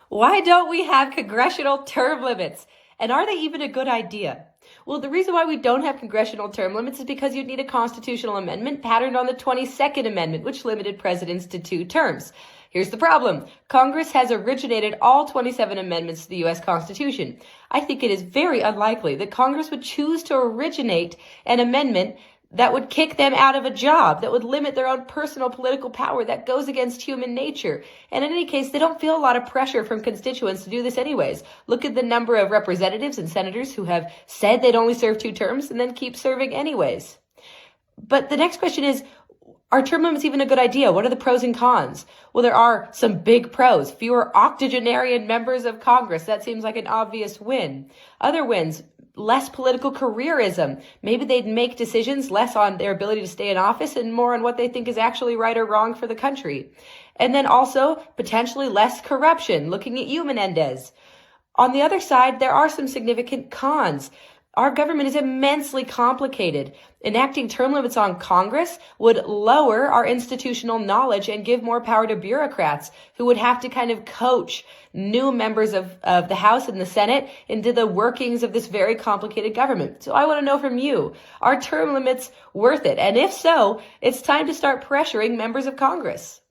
Why don't we have congressional term limits? And are they even a good idea? Well, the reason why we don't have congressional term limits is because you'd need a constitutional amendment patterned on the 22nd Amendment, which limited presidents to 2 terms. Here's the problem. Congress has originated all 27 amendments to the U.S. Constitution. I think it is very unlikely that Congress would choose to originate an amendment that would kick them out of a job, that would limit their own personal political power. That goes against human nature. And in any case, they don't feel a lot of pressure from constituents to do this anyways. Look at the number of representatives and senators who have said they'd only serve 2 terms and then keep serving anyways. But the next question is, are term limits even a good idea? What are the pros and cons? Well, there are some big pros. Fewer octogenarian members of Congress. That seems like an obvious win. Other wins: less political careerism. Maybe they'd make decisions less on their ability to stay in office and more on what they think is actually right or wrong for the country. And then also potentially less corruption. Looking at you, Menendez. On the other side, there are some significant cons. Our government is immensely complicated. Enacting term limits on Congress would lower our institutional knowledge and give more power to bureaucrats who would have to kind of coach new members of the House and the Senate into the workings of this very complicated government. So I want to know from you, are term limits worth it? And if so, it's time to start pressuring members of Congress.